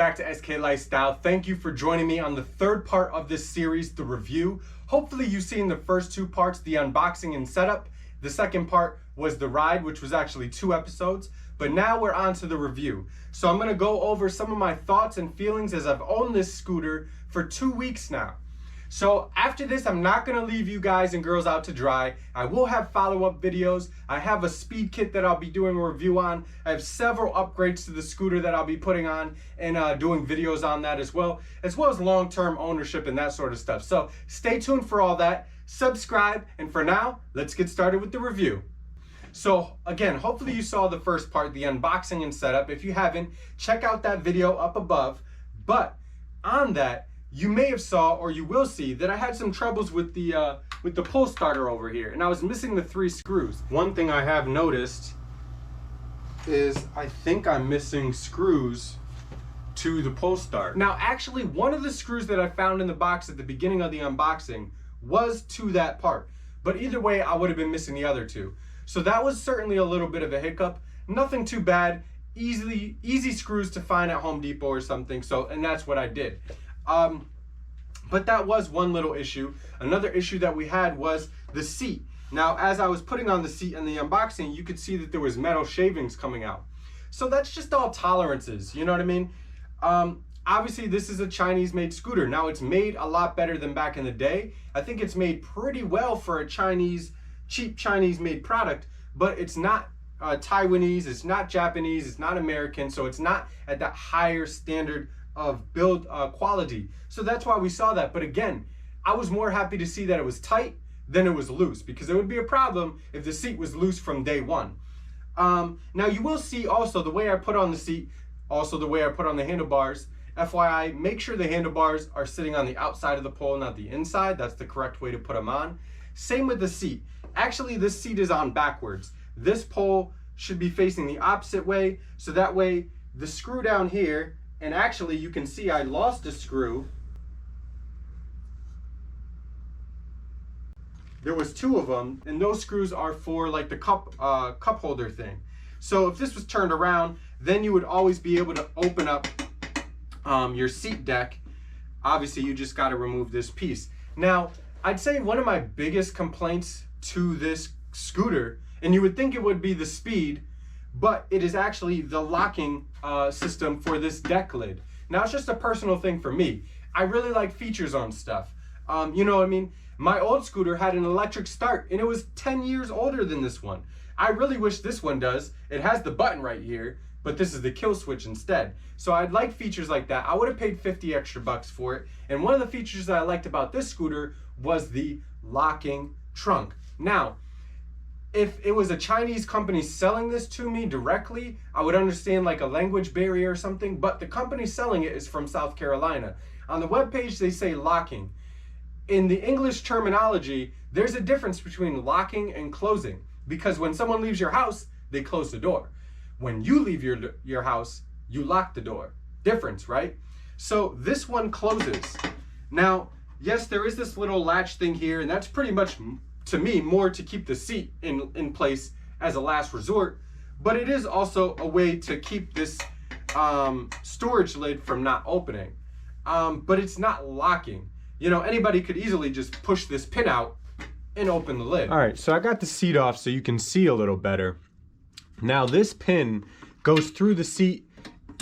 back to SK Lifestyle. Thank you for joining me on the third part of this series, the review. Hopefully you've seen the first two parts, the unboxing and setup. The second part was the ride, which was actually 2 episodes. But now we're on to the review. So I'm gonna go over some of my thoughts and feelings as I've owned this scooter for 2 weeks now. So after this, I'm not gonna leave you guys and girls out to dry. I will have follow-up videos. I have a speed kit that I'll be doing a review on. I have several upgrades to the scooter that I'll be putting on and doing videos on that as well as long-term ownership and that sort of stuff. So stay tuned for all that. Subscribe, and for now, let's get started with the review. So again, hopefully you saw the first part, the unboxing and setup. If you haven't, check out that video up above. But on that, you may have saw, or you will see, that I had some troubles with the pull starter over here, and I was missing the 3 screws. One thing I have noticed is I think I'm missing screws to the pull start. Now, actually, one of the screws that I found in the box at the beginning of the unboxing was to that part, but either way, I would have been missing the other 2. So that was certainly a little bit of a hiccup. Nothing too bad. Easy screws to find at Home Depot or something. So, and that's what I did. But that was one little issue. Another issue that we had was the seat. Now, as I was putting on the seat in the unboxing, you could see that there was metal shavings coming out. So that's just all tolerances, you know what I mean? Obviously, this is a Chinese-made scooter. Now, it's made a lot better than back in the day. I think it's made pretty well for a cheap Chinese-made product, but it's not Taiwanese, it's not Japanese, it's not American, so it's not at that higher standard of build quality. So that's why we saw that. But again, I was more happy to see that it was tight than it was loose, because it would be a problem if the seat was loose from day one. Now you will see also the way I put on the seat, also the way I put on the handlebars. FYI, make sure the handlebars are sitting on the outside of the pole, not the inside. That's the correct way to put them on. Same with the seat. Actually, this seat is on backwards. This pole should be facing the opposite way, so that way the screw down here, and actually you can see I lost a screw. There was 2 of them, and those screws are for like the cup holder thing. So if this was turned around, then you would always be able to open up your seat deck. Obviously, you just got to remove this piece. Now, I'd say one of my biggest complaints to this scooter, and you would think it would be the speed, but it is actually the locking system for this deck lid. Now, it's just a personal thing for me. I really like features on stuff. You know what I mean? My old scooter had an electric start, and it was 10 years older than this one. I really wish this one does. It has the button right here, but this is the kill switch instead. So I'd like features like that. I would have paid 50 extra bucks for it. And one of the features that I liked about this scooter was the locking trunk. Now, if it was a Chinese company selling this to me directly, I would understand like a language barrier or something, but the company selling it is from South Carolina. On the webpage, they say locking. In the English terminology, there's a difference between locking and closing, because when someone leaves your house, they close the door. When you leave your house, you lock the door. Difference, right? So this one closes. Now, yes, there is this little latch thing here, and that's pretty much, to me, more to keep the seat in place as a last resort, but it is also a way to keep this storage lid from not opening. But it's not locking. You know, anybody could easily just push this pin out and open the lid. All right, so I got the seat off so you can see a little better. Now this pin goes through the seat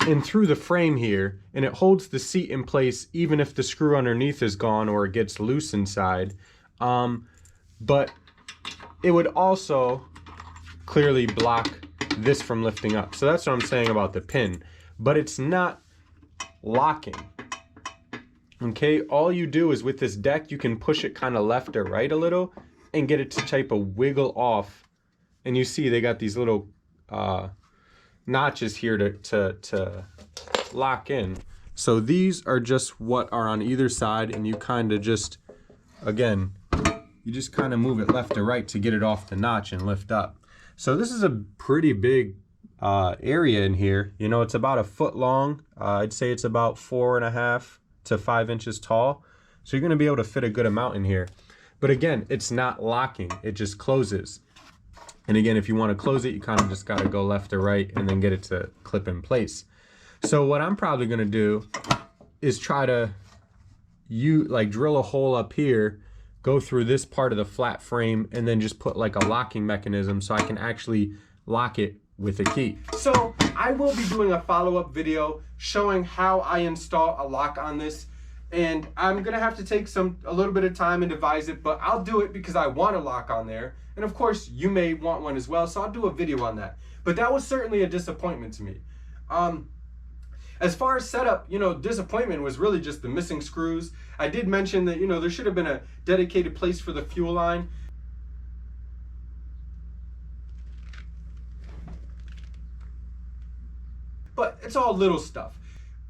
and through the frame here, and it holds the seat in place even if the screw underneath is gone or it gets loose inside. But it would also clearly block this from lifting up. So that's what I'm saying about the pin, but it's not locking. Okay, all you do is with this deck, you can push it kind of left or right a little and get it to type of wiggle off. And you see they got these little notches here to lock in. So these are just what are on either side, and you kind of just, again, you just kind of move it left or right to get it off the notch and lift up. So this is a pretty big area in here. You know, it's about 1 foot long. I'd say it's about 4.5 to 5 inches tall. So you're gonna be able to fit a good amount in here. But again, it's not locking, it just closes. And again, if you wanna close it, you kind of just gotta go left or right and then get it to clip in place. So what I'm probably gonna do is try to drill a hole up here, go through this part of the flat frame, and then just put like a locking mechanism so I can actually lock it with a key. So I will be doing a follow-up video showing how I install a lock on this, and I'm gonna have to take a little bit of time and devise it, but I'll do it because I want a lock on there, and of course you may want one as well, so I'll do a video on that. But that was certainly a disappointment to me. As far as setup, disappointment was really just the missing screws. I did mention that, there should have been a dedicated place for the fuel line. But it's all little stuff.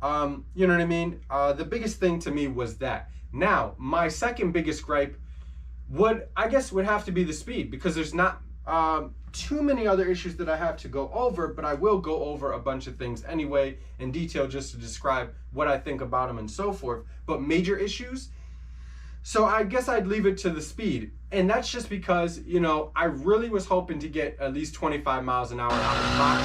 You know what I mean? The biggest thing to me was that. Now, my second biggest gripe would have to be the speed, because there's not too many other issues that I have to go over, but I will go over a bunch of things anyway in detail just to describe what I think about them and so forth. But major issues, so I guess I'd leave it to the speed. And that's just because, I really was hoping to get at least 25 miles an hour out of the box.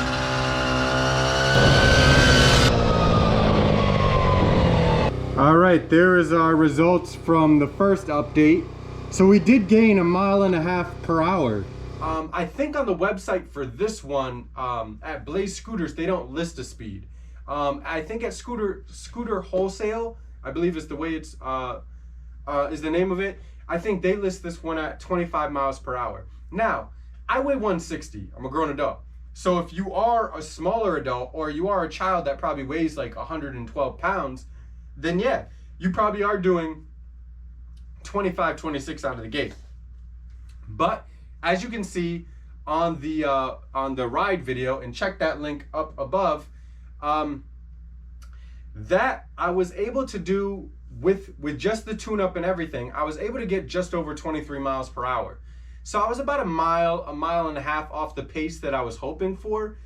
All right, there is our results from the first update. So we did gain 1.5 miles per hour. I think on the website for this one, at Blaze Scooters, they don't list a speed. I think at Scooter Wholesale, I believe is the way it's is the name of it. I think they list this one at 25 miles per hour. Now, I weigh 160. I'm a grown adult. So if you are a smaller adult, or you are a child that probably weighs like 112 pounds, then yeah, you probably are doing 25, 26 out of the gate. But as you can see on the ride video, and check that link up above, that I was able to do with just the tune-up and everything, I was able to get just over 23 miles per hour. So I was about a mile and a half off the pace that I was hoping for.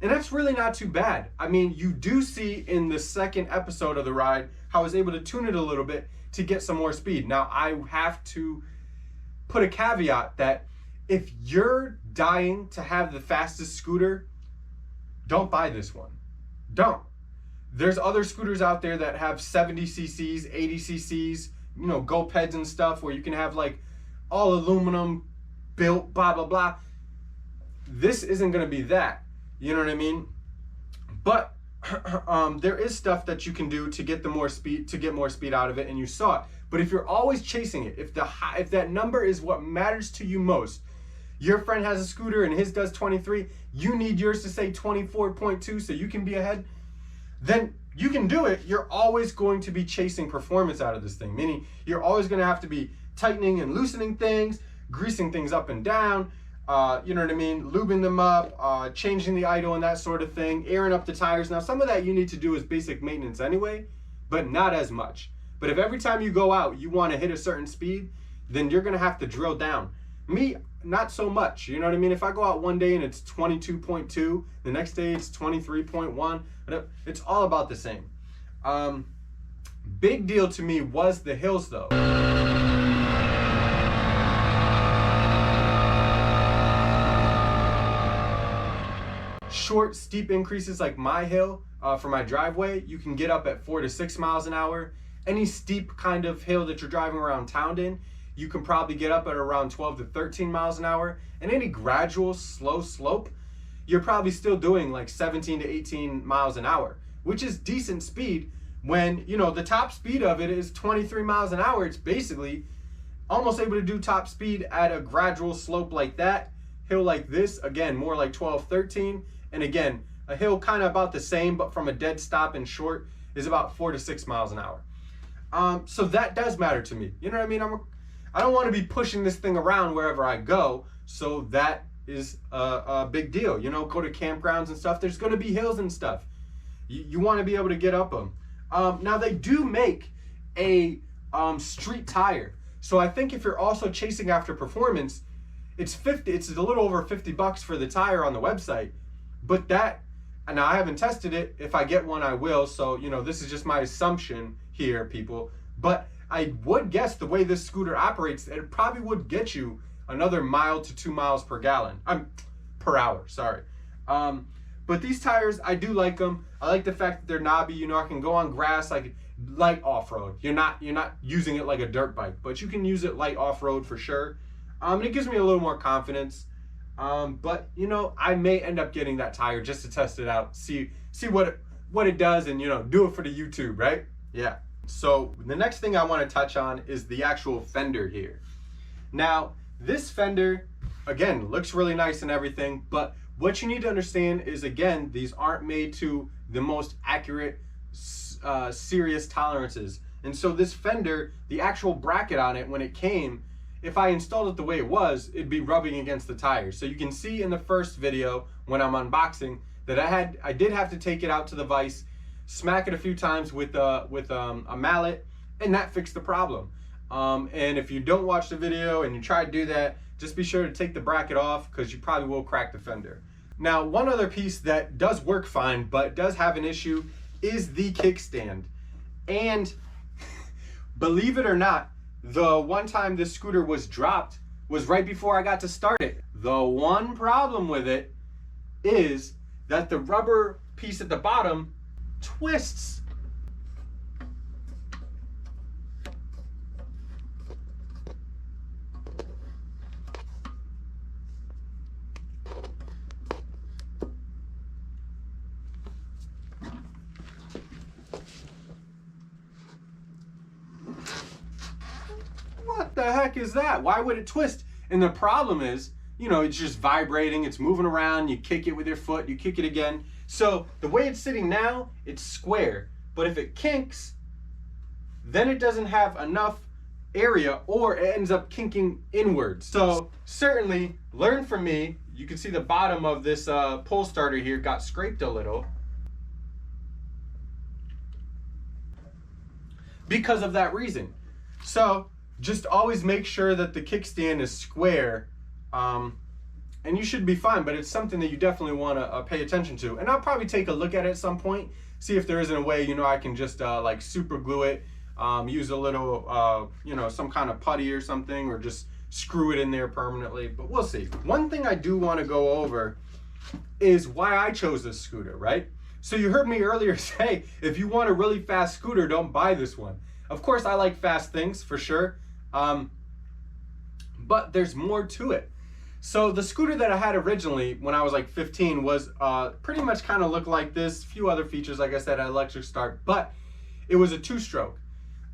And that's really not too bad. I mean, you do see in the second episode of the ride how I was able to tune it a little bit to get some more speed. Now, I have to put a caveat that if you're dying to have the fastest scooter, don't buy this one. Don't. There's other scooters out there that have 70 cc's, 80 cc's, GoPeds and stuff, where you can have like all aluminum built, blah, blah, blah. This isn't gonna be that, you know what I mean? But there is stuff that you can do to get more speed out of it, and you saw it. But if you're always chasing it, if that number is what matters to you most, your friend has a scooter and his does 23, you need yours to say 24.2 so you can be ahead, then you can do it. You're always going to be chasing performance out of this thing, meaning you're always going to have to be tightening and loosening things, greasing things up and down, you know what I mean, lubing them up, changing the idle and that sort of thing, airing up the tires. Now, some of that you need to do as basic maintenance anyway, but not as much. But if every time you go out, you want to hit a certain speed, then you're going to have to drill down. Me, not so much, you know what I mean? If I go out one day and it's 22.2, the next day it's 23.1, it's all about the same. Big deal to me was the hills though. Short, steep increases like my hill for my driveway, you can get up at 4 to 6 miles an hour. Any steep kind of hill that you're driving around town in, you can probably get up at around 12 to 13 miles an hour. And any gradual, slow slope, you're probably still doing like 17 to 18 miles an hour, which is decent speed when, the top speed of it is 23 miles an hour. It's basically almost able to do top speed at a gradual slope like that. Hill like this, again, more like 12, 13. And again, a hill kind of about the same, but from a dead stop and short is about 4 to 6 miles an hour. So that does matter to me. You know what I mean? I don't want to be pushing this thing around wherever I go. So that is a big deal. Go to campgrounds and stuff. There's going to be hills and stuff. You want to be able to get up them. Now they do make a street tire. So I think if you're also chasing after performance, it's a little over $50 for the tire on the website. But and I haven't tested it. If I get one, I will. So, this is just my assumption here, people. But I would guess the way this scooter operates, it probably would get you another 1 to 2 miles per hour, sorry. But these tires, I do like them. I like the fact that they're knobby. You know, I can go on grass, like light off-road. You're not using it like a dirt bike, but you can use it light off-road for sure. And it gives me a little more confidence. But you know, I may end up getting that tire just to test it out, see what it does, and you know, do it for the YouTube, right? Yeah. So the next thing I want to touch on is the actual fender here. Now, this fender, again, looks really nice and everything, but what you need to understand is, again, these aren't made to the most accurate serious tolerances. And so this fender, the actual bracket on it, when it came, if I installed it the way it was, it'd be rubbing against the tire. So you can see in the first video when I'm unboxing that I did have to take it out to the vise, smack it a few times with a mallet, and that fixed the problem. And if you don't watch the video and you try to do that, just be sure to take the bracket off, because you probably will crack the fender. Now, one other piece that does work fine but does have an issue is the kickstand. And believe it or not, the one time this scooter was dropped was right before I got to start it. The one problem with it is that the rubber piece at the bottom twists. What the heck is that? Why would it twist? And the problem is, you know, it's just vibrating, it's moving around, you kick it with your foot, you kick it again. So the way it's sitting now, it's square. But if it kinks, then it doesn't have enough area, or it ends up kinking inwards. So certainly learn from me. You can see the bottom of this pull starter here got scraped a little because of that reason. So just always make sure that the kickstand is square, and you should be fine, but it's something that you definitely want to pay attention to. And I'll probably take a look at it at some point, see if there isn't a way, you know, I can just like super glue it, use a little, you know, some kind of putty or something, or just screw it in there permanently, but we'll see. One thing I do want to go over is why I chose this scooter, right? So you heard me earlier say, if you want a really fast scooter, don't buy this one. Of course, I like fast things for sure, but there's more to it. So the scooter that I had originally when I was like 15 was pretty much kind of looked like this. A few other features, like I said, had electric start, but it was a two-stroke.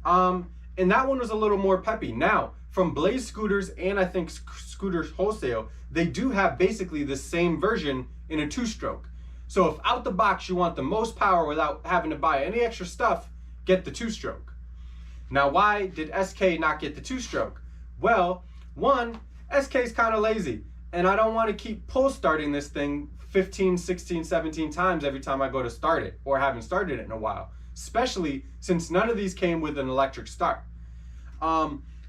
And that one was a little more peppy. Now, from Blaze Scooters and I think Scooters Wholesale, they do have basically the same version in a two-stroke. So if out the box you want the most power without having to buy any extra stuff, get the two-stroke. Now, why did SK not get the two-stroke? Well, one, SK is kind of lazy, and I don't want to keep pull starting this thing 15, 16, 17 times every time I go to start it, or haven't started it in a while, especially since none of these came with an electric start.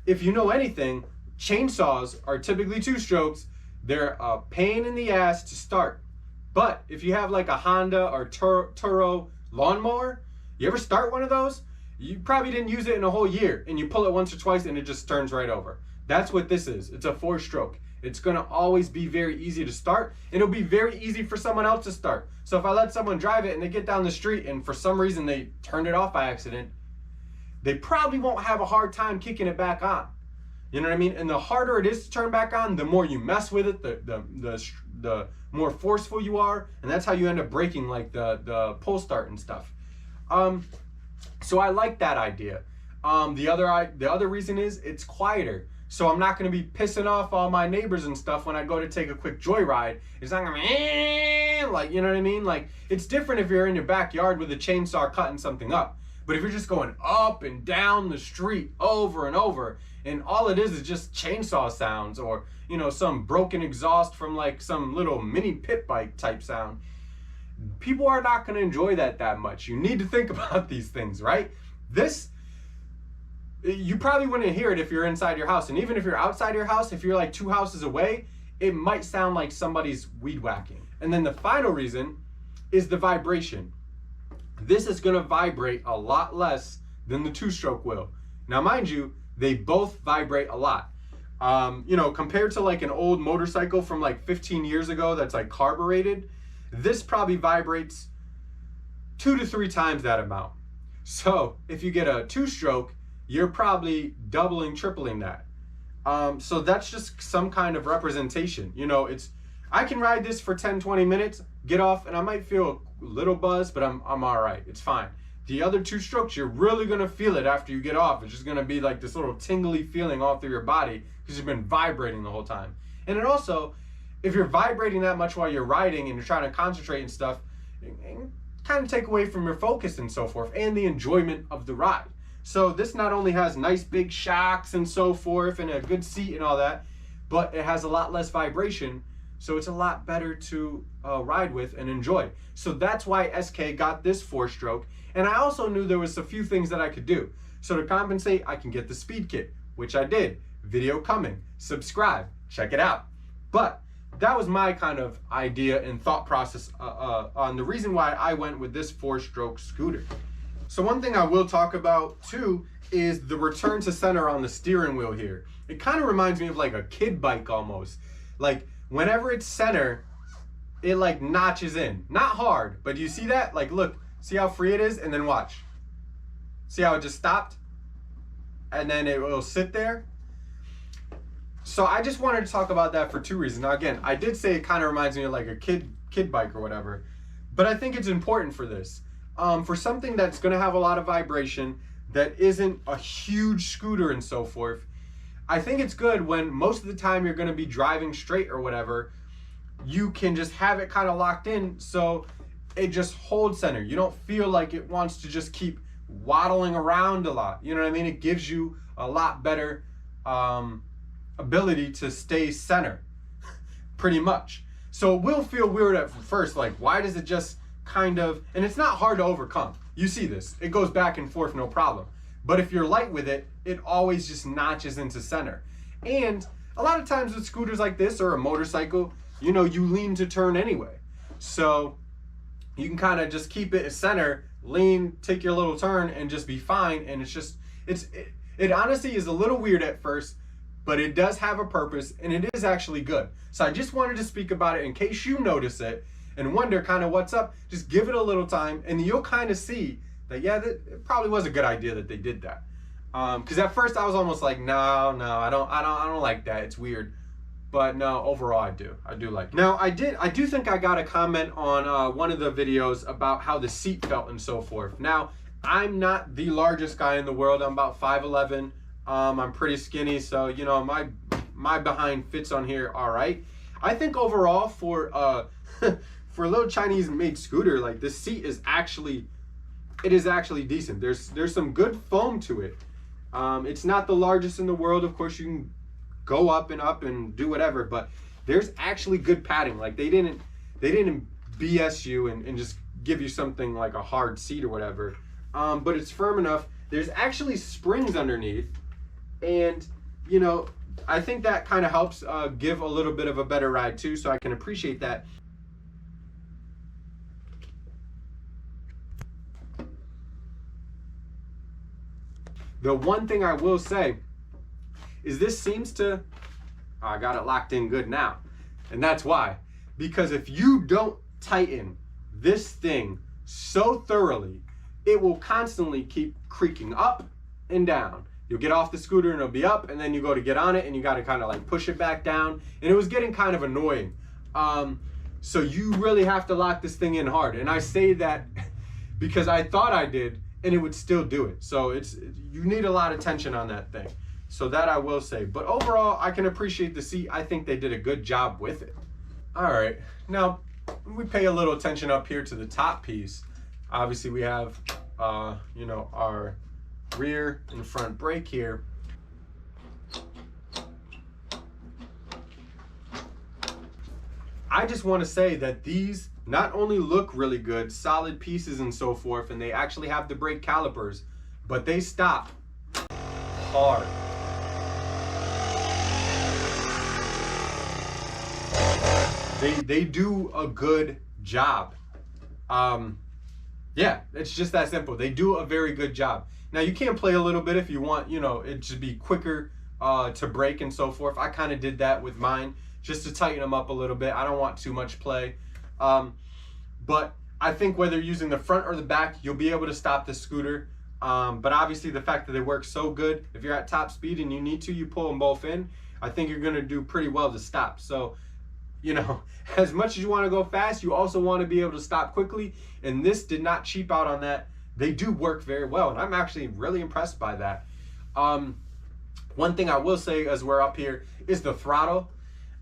If you know anything, chainsaws are typically two strokes. They're a pain in the ass to start. But if you have like a Honda or Turo lawnmower, you ever start one of those? You probably didn't use it in a whole year, and you pull it once or twice and it just turns right over. That's what this is. It's a four-stroke. It's gonna always be very easy to start, and it'll be very easy for someone else to start. So if I let someone drive it and they get down the street and for some reason they turned it off by accident, they probably won't have a hard time kicking it back on. You know what I mean? And the harder it is to turn back on, the more you mess with it, the more forceful you are, and that's how you end up breaking like the pull start and stuff. So I like that idea. The other reason is it's quieter. So I'm not going to be pissing off all my neighbors and stuff when I go to take a quick joyride. It's not going to be like, you know what I mean? Like, it's different if you're in your backyard with a chainsaw cutting something up. But if you're just going up and down the street over and over, and all it is just chainsaw sounds, or, you know, some broken exhaust from like some little mini pit bike type sound, people are not going to enjoy that much. You need to think about these things, right? This, you probably wouldn't hear it if you're inside your house. And even if you're outside your house, if you're like 2 houses away, it might sound like somebody's weed whacking. And then the final reason is the vibration. This is going to vibrate a lot less than the two-stroke will. Now, mind you, they both vibrate a lot. You know, compared to like an old motorcycle from like 15 years ago that's like carbureted, This probably vibrates 2 to 3 times that amount. So if you get a 2-stroke, you're probably doubling, tripling that. So that's just some kind of representation. You know, I can ride this for 10, 20 minutes, get off, and I might feel a little buzz, but I'm all right. It's fine. The other 2 strokes, you're really gonna feel it after you get off. It's just gonna be like this little tingly feeling all through your body because you've been vibrating the whole time. And it also, if you're vibrating that much while you're riding and you're trying to concentrate and stuff, it kind of take away from your focus and so forth and the enjoyment of the ride. So this not only has nice big shocks and so forth and a good seat and all that, but it has a lot less vibration. So it's a lot better to ride with and enjoy. So that's why SK got this 4-stroke. And I also knew there was a few things that I could do. So to compensate, I can get the speed kit, which I did. Video coming. Subscribe. Check it out. But that was my kind of idea and thought process on the reason why I went with this 4-stroke scooter. So one thing I will talk about too is the return to center on the steering wheel here. It kind of reminds me of like a kid bike almost. Like whenever it's center, it like notches in. Not hard, but do you see that? Like look, see how free it is? And then watch. See how it just stopped? And then it will sit there. So I just wanted to talk about that for 2 reasons. Now again, I did say it kind of reminds me of like a kid bike or whatever, but I think it's important for this. For something that's gonna have a lot of vibration, that isn't a huge scooter and so forth, I think it's good when most of the time you're gonna be driving straight or whatever, you can just have it kind of locked in so it just holds center. You don't feel like it wants to just keep waddling around a lot. You know what I mean? It gives you a lot better ability to stay center, pretty much. So it will feel weird at first, like why does it just kind of, and it's not hard to overcome. You see this, it goes back and forth, no problem. But if you're light with it, it always just notches into center. And a lot of times with scooters like this or a motorcycle, you know, you lean to turn anyway. So you can kind of just keep it as center, lean, take your little turn and just be fine. And it's just, it honestly is a little weird at first, but it does have a purpose and it is actually good. So I just wanted to speak about it in case you notice it and wonder kind of what's up. Just give it a little time and you'll kind of see that, yeah, it probably was a good idea that they did that. Because at first I was almost like, no, I don't like that. It's weird. But no, overall I do like it. Now I do think I got a comment on one of the videos about how the seat felt and so forth. Now I'm not the largest guy in the world. I'm about 5'11". I'm pretty skinny, so you know my behind fits on here all right. I think overall for for a little Chinese made scooter, like this seat is actually decent. There's some good foam to it. It's not the largest in the world. Of course, you can go up and do whatever, but there's actually good padding. Like they didn't BS you and just give you something like a hard seat or whatever. But it's firm enough. There's actually springs underneath, and you know, I think that kind of helps give a little bit of a better ride too, so I can appreciate that. The one thing I will say is this seems to, I got it locked in good now. And that's why. Because if you don't tighten this thing so thoroughly, it will constantly keep creaking up and down. You'll get off the scooter and it'll be up, and then you go to get on it and you got to kind of like push it back down. And it was getting kind of annoying. So you really have to lock this thing in hard. And I say that because I thought I did, and it would still do it. So you need a lot of tension on that thing. So that I will say. But overall, I can appreciate the seat. I think they did a good job with it. All right, now we pay a little attention up here to the top piece. Obviously we have, you know, our rear and front brake here. I just want to say that these not only look really good, solid pieces and so forth, and they actually have the brake calipers, but they stop hard. They do a good job. Yeah, it's just that simple. They do a very good job. Now you can play a little bit if you want, you know, it should be quicker to brake and so forth. I kind of did that with mine just to tighten them up a little bit. I don't want too much play. But I think whether using the front or the back, you'll be able to stop this scooter. But obviously the fact that they work so good, if you're at top speed and you need to, you pull them both in, I think you're gonna do pretty well to stop. So, you know, as much as you wanna go fast, you also wanna be able to stop quickly. And this did not cheap out on that. They do work very well, and I'm actually really impressed by that. One thing I will say as we're up here is the throttle.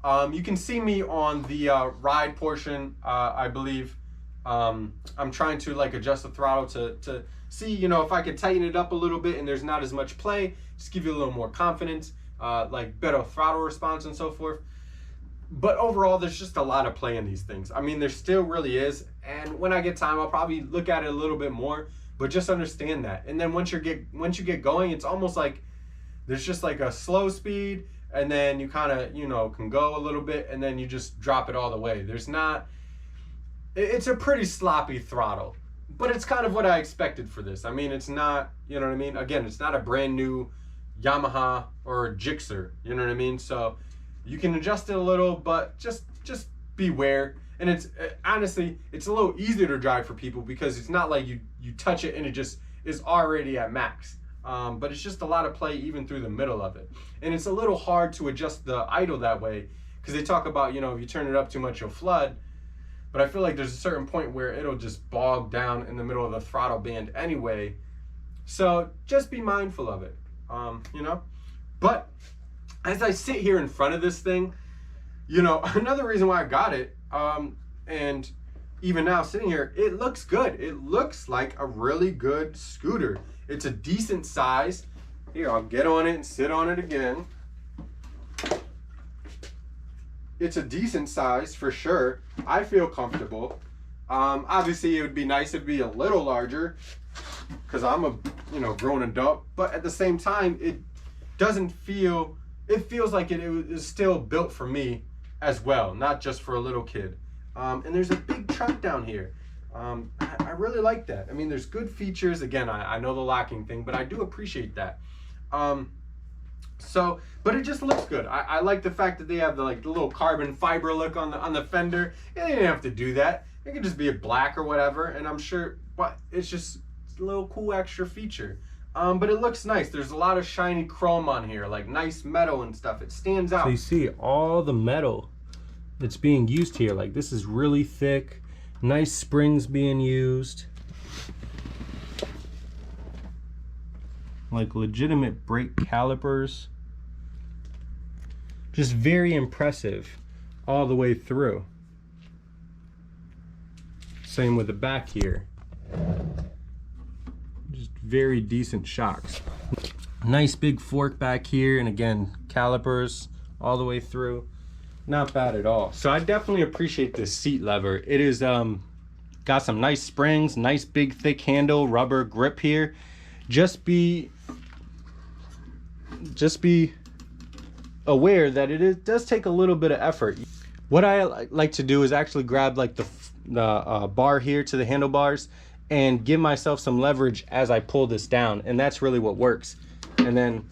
You can see me on the ride portion, I believe. I'm trying to like adjust the throttle to see, you know, if I could tighten it up a little bit and there's not as much play, just give you a little more confidence, like better throttle response and so forth. But overall, there's just a lot of play in these things. I mean, there still really is. And when I get time, I'll probably look at it a little bit more, but just understand that. And then once you get going, it's almost like there's just like a slow speed, and then you kind of, you know, can go a little bit, and then you just drop it all the way. It's a pretty sloppy throttle, but it's kind of what I expected for this. I mean, it's not, you know what I mean? Again, it's not a brand new Yamaha or Gixxer, you know what I mean? So you can adjust it a little, but just beware. And it's honestly, it's a little easier to drive for people because it's not like you touch it and it just is already at max. But it's just a lot of play even through the middle of it. And it's a little hard to adjust the idle that way because they talk about, you know, if you turn it up too much, you'll flood. But I feel like there's a certain point where it'll just bog down in the middle of the throttle band anyway. So just be mindful of it, you know? But as I sit here in front of this thing, you know, another reason why I got it, and even now sitting here, it looks good. It looks like a really good scooter. It's a decent size. Here, I'll get on it and sit on it again. It's a decent size for sure. I feel comfortable. Obviously, it would be nice if it'd be a little larger because I'm a, you know, grown adult. But at the same time, it doesn't feel. It feels like it is still built for me as well, not just for a little kid. And there's a big trunk down here. I really like that. I mean, there's good features. Again, I know the locking thing, but I do appreciate that. But it just looks good. I like the fact that they have the little carbon fiber look on the fender. And they didn't have to do that. It could just be a black or whatever. And I'm sure, but it's a little cool extra feature. But it looks nice. There's a lot of shiny chrome on here, like nice metal and stuff. It stands out. So you see all the metal that's being used here. Like this is really thick. Nice springs being used. Like legitimate brake calipers. Just very impressive all the way through. Same with the back here. Just very decent shocks. Nice big fork back here, and again, calipers all the way through. Not bad at all. So I definitely appreciate this seat lever. It is got some nice springs, nice big thick handle, rubber grip here. Just be aware that does take a little bit of effort. What I like to do is actually grab like the bar here to the handlebars and give myself some leverage as I pull this down, and that's really what works. And then,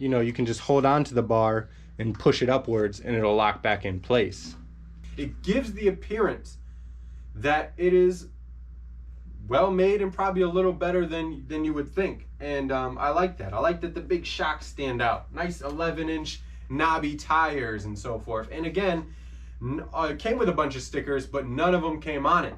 you know, you can just hold on to the bar and push it upwards and it'll lock back in place. It gives the appearance that it is well made and probably a little better than you would think. And I like that. I like that the big shocks stand out. Nice 11-inch knobby tires and so forth. And again, it came with a bunch of stickers, but none of them came on it,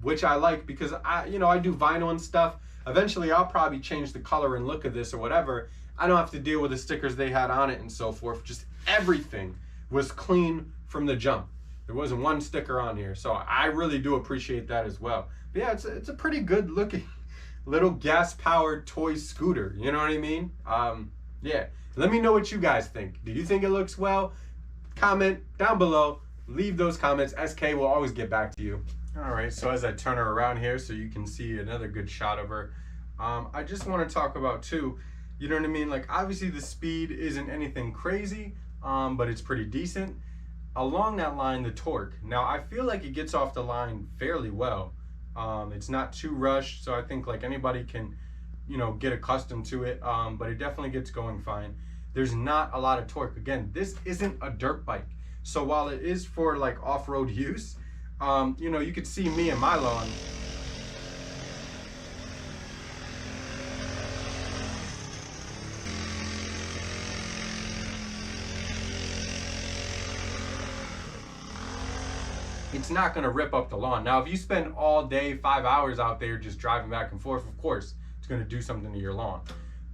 which I like because I do vinyl and stuff. Eventually I'll probably change the color and look of this or whatever. I don't have to deal with the stickers they had on it and so forth. Just everything was clean from the jump. There wasn't one sticker on here. So I really do appreciate that as well. But yeah, it's a pretty good looking little gas powered toy scooter. You know what I mean? Yeah. Let me know what you guys think. Do you think it looks well? Comment down below. Leave those comments. SK will always get back to you. All right, so as I turn her around here so you can see another good shot of her, I just want to talk about too, you know what I mean? Like obviously the speed isn't anything crazy, but it's pretty decent. Along that line, the torque. Now I feel like it gets off the line fairly well. It's not too rushed, so I think like anybody can, you know, get accustomed to it, but it definitely gets going fine. There's not a lot of torque. Again, this isn't a dirt bike. So while it is for like off-road use, You know, you could see me and my lawn. It's not going to rip up the lawn. Now, if you spend all day, 5 hours out there just driving back and forth, of course, it's going to do something to your lawn.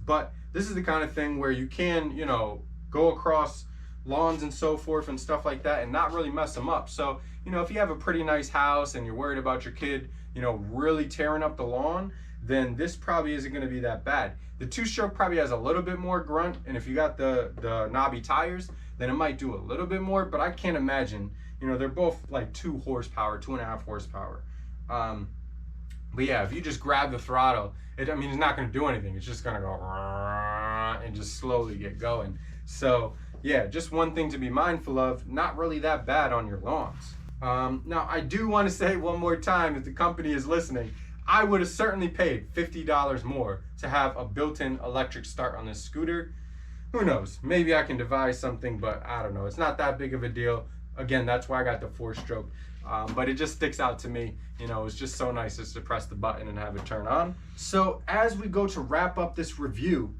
But this is the kind of thing where you can, you know, go across lawns and so forth and stuff like that and not really mess them up. So, you know, if you have a pretty nice house and you're worried about your kid, you know, really tearing up the lawn, then this probably isn't going to be that bad. The two-stroke probably has a little bit more grunt, and if you got the knobby tires, then it might do a little bit more, but I can't imagine. You know, they're both like 2 horsepower, 2.5 horsepower. But yeah, if you just grab the throttle, I mean, it's not going to do anything. It's just going to go and just slowly get going. So yeah, just one thing to be mindful of, not really that bad on your lawns. Now, I do want to say one more time, if the company is listening, I would have certainly paid $50 more to have a built-in electric start on this scooter. Who knows? Maybe I can devise something, but I don't know. It's not that big of a deal. Again, that's why I got the 4-stroke. But it just sticks out to me. You know, it's just so nice just to press the button and have it turn on. So as we go to wrap up this review,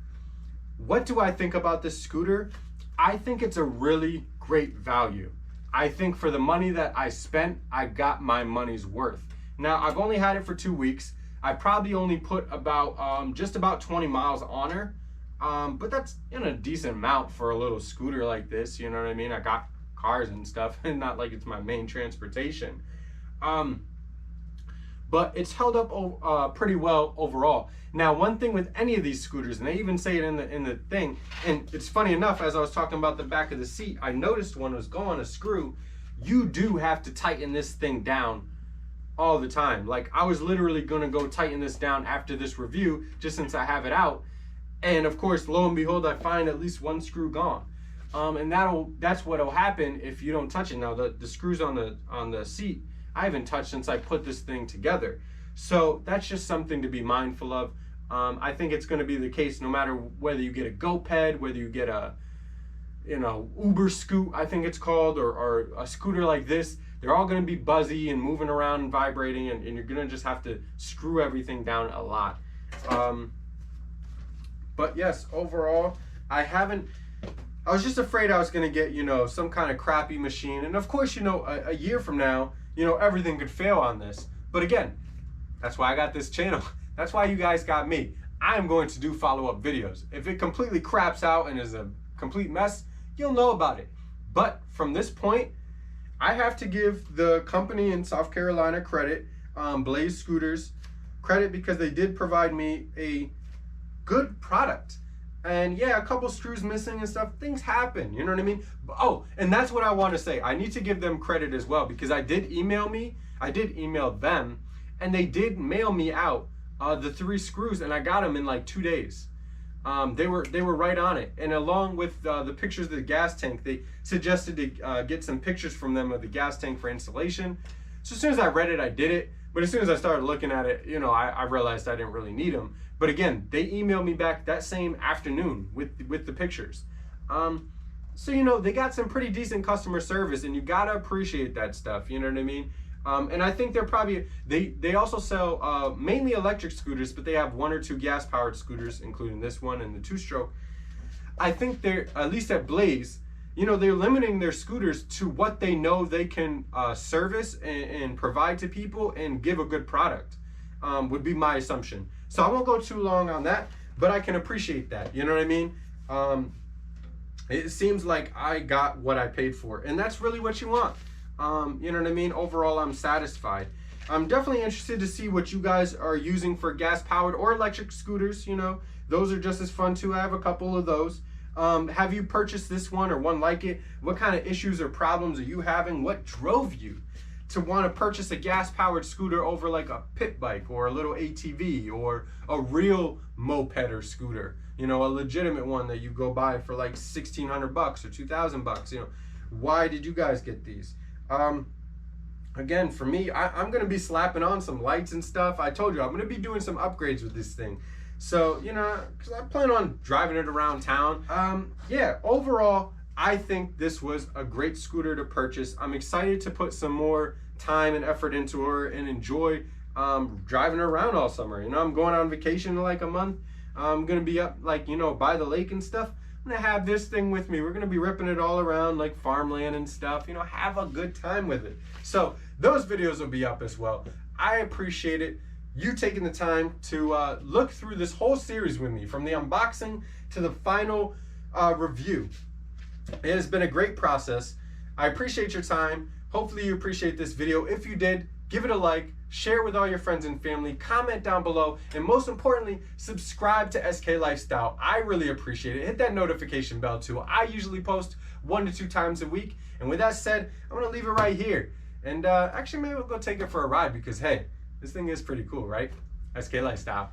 what do I think about this scooter? I think it's a really great value. I think for the money that I spent, I got my money's worth. Now, I've only had it for 2 weeks. I probably only put about just about 20 miles on her. But that's a decent amount for a little scooter like this, you know what I mean? I got cars and stuff, and not like it's my main transportation. But it's held up pretty well overall. Now, one thing with any of these scooters, and they even say it in the thing, and it's funny enough, as I was talking about the back of the seat, I noticed when it was going to screw, you do have to tighten this thing down all the time. Like, I was literally gonna go tighten this down after this review, just since I have it out. And of course, lo and behold, I find at least one screw gone. And that's what'll happen if you don't touch it. Now, the screws on the seat, I haven't touched since I put this thing together. So that's just something to be mindful of. I think it's going to be the case no matter whether you get a GoPed, whether you get a, you know, Uber Scoot, I think it's called, or a scooter like this. They're all going to be buzzy and moving around and vibrating, and you're going to just have to screw everything down a lot. But yes, overall, I was just afraid I was going to get, you know, some kind of crappy machine. And of course, you know, a year from now, you know, everything could fail on this. But again, that's why I got this channel. That's why you guys got me. I am going to do follow-up videos. If it completely craps out and is a complete mess, you'll know about it. But from this point, I have to give the company in South Carolina credit, Blaze Scooters, credit, because they did provide me a good product. And yeah, a couple screws missing and stuff, things happen, you know what I mean? Oh, and that's what I want to say. I need to give them credit as well, because I did email them, and they did mail me out the 3 screws, and I got them in like 2 days. They were right on it. And along with the pictures of the gas tank, they suggested to get some pictures from them of the gas tank for installation. So as soon as I read it, I did it. But as soon as I started looking at it, you know, I realized I didn't really need them. But again, they emailed me back that same afternoon with the pictures. So, you know, they got some pretty decent customer service, and you gotta appreciate that stuff, you know what I mean? And I think they're probably, they also sell mainly electric scooters, but they have 1 or 2 gas-powered scooters, including this one and the 2-stroke. I think they're, at least at Blaze, you know, they're limiting their scooters to what they know they can service and provide to people and give a good product, would be my assumption. So I won't go too long on that, but I can appreciate that, you know what I mean? It seems like I got what I paid for, and that's really what you want. You know what I mean? Overall, I'm satisfied. I'm definitely interested to see what you guys are using for gas-powered or electric scooters. You know, those are just as fun too. I have a couple of those. Have you purchased this one or one like it? What kind of issues or problems are you having? What drove you to want to purchase a gas-powered scooter over like a pit bike or a little ATV or a real moped or scooter? You know, a legitimate one that you go buy for like $1,600 or $2,000. You know, why did you guys get these? Again, for me, I'm going to be slapping on some lights and stuff. I told you, I'm going to be doing some upgrades with this thing. So, you know, because I plan on driving it around town. Yeah, overall, I think this was a great scooter to purchase. I'm excited to put some more time and effort into her and enjoy driving her around all summer. You know, I'm going on vacation in like a month. I'm gonna be up like, you know, by the lake and stuff. I'm gonna have this thing with me. We're gonna be ripping it all around like farmland and stuff, you know, have a good time with it. So those videos will be up as well. I appreciate it, you taking the time to look through this whole series with me, from the unboxing to the final review. It has been a great process. I appreciate your time. Hopefully you appreciate this video. If you did, give it a like, share with all your friends and family, comment down below, and most importantly, subscribe to SK Lifestyle. I really appreciate it. Hit that notification bell too. I usually post 1 to 2 times a week. And with that said, I'm gonna leave it right here. And actually maybe we'll go take it for a ride because hey, this thing is pretty cool, right? SK Lifestyle.